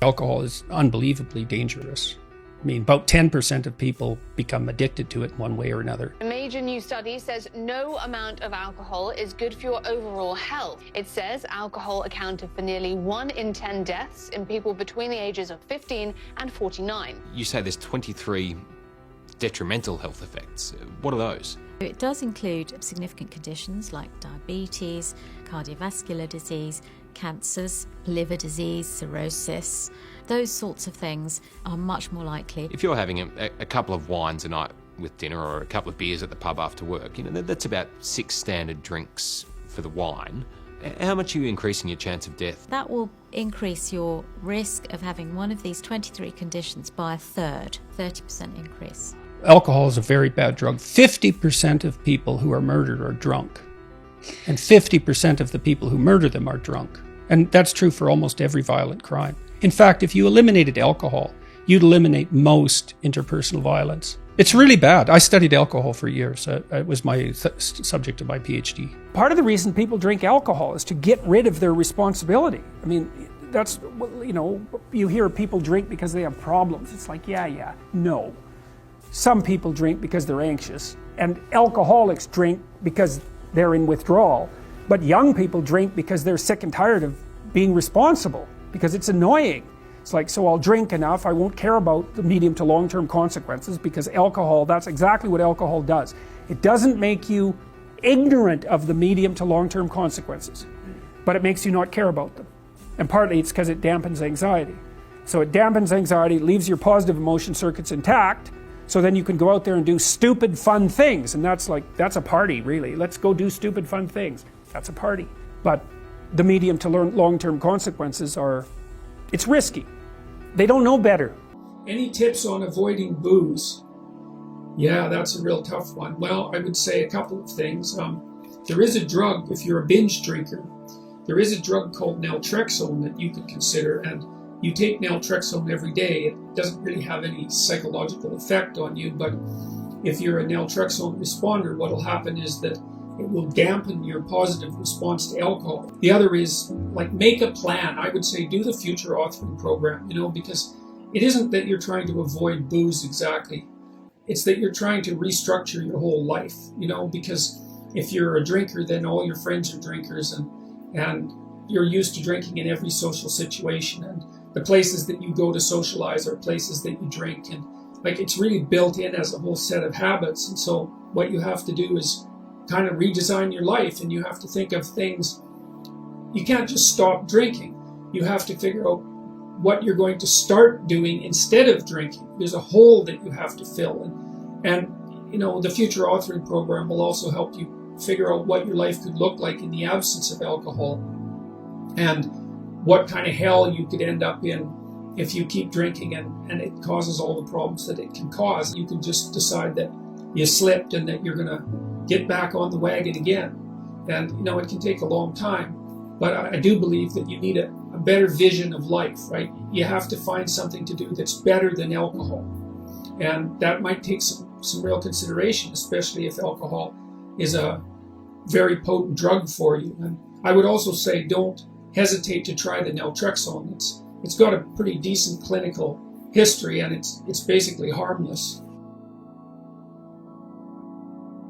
Alcohol is unbelievably dangerous. I mean, about 10% of people become addicted to it in one way or another. A major new study says no amount of alcohol is good for your overall health. It says alcohol accounted for nearly 1 in 10 deaths in people between the ages of 15 and 49. You say there's 23 detrimental health effects. What are those? It does include significant conditions like diabetes, cardiovascular disease, cancers, liver disease, cirrhosis. Those sorts of things are much more likely. If you're having a couple of wines a night with dinner or a couple of beers at the pub after work, that's about 6 standard drinks for the wine. How much are you increasing your chance of death? That will increase your risk of having one of these 23 conditions by a third, 30% increase. Alcohol is a very bad drug. 50% of people who are murdered are drunk. And 50% of the people who murder them are drunk. And that's true for almost every violent crime. In fact, if you eliminated alcohol, you'd eliminate most interpersonal violence. It's really bad. I studied alcohol for years. It was my subject of my PhD. Part of the reason people drink alcohol is to get rid of their responsibility. I mean, that's, you hear people drink because they have problems. It's like, yeah. No. Some people drink because they're anxious, and alcoholics drink because they're in withdrawal. But young people drink because they're sick and tired of being responsible, because it's annoying. It's like, so I'll drink enough, I won't care about the medium to long-term consequences, because alcohol, that's exactly what alcohol does. It doesn't make you ignorant of the medium to long-term consequences, but it makes you not care about them. And partly it's because it dampens anxiety. So it dampens anxiety, leaves your positive emotion circuits intact, so then you can go out there and do stupid fun things. And that's a party, really. Let's go do stupid fun things. That's a party. But the medium to long-term consequences it's risky. They don't know better. Any tips on avoiding booze? Yeah, that's a real tough one. Well, I would say a couple of things. There is a drug, if you're a binge drinker, there is a drug called naltrexone that you could consider, and you take naltrexone every day. It doesn't really have any psychological effect on you, but if you're a naltrexone responder, what will happen is that it will dampen your positive response to alcohol. The other is, make a plan. I would say do the future authoring program, because it isn't that you're trying to avoid booze exactly. It's that you're trying to restructure your whole life, because if you're a drinker, then all your friends are drinkers, and you're used to drinking in every social situation, and the places that you go to socialize are places that you drink, and it's really built in as a whole set of habits. And so what you have to do is kind of redesign your life, and you have to think of things. You can't just stop drinking. You have to figure out what you're going to start doing instead of drinking. There's a hole that you have to fill in. And the future authoring program will also help you figure out what your life could look like in the absence of alcohol, and what kind of hell you could end up in if you keep drinking and it causes all the problems that it can cause. You can just decide that you slipped and that you're going to get back on the wagon again. And, it can take a long time, but I do believe that you need a better vision of life, right? You have to find something to do that's better than alcohol. And that might take some real consideration, especially if alcohol is a very potent drug for you. And I would also say don't hesitate to try the naltrexone. It's got a pretty decent clinical history, and it's basically harmless.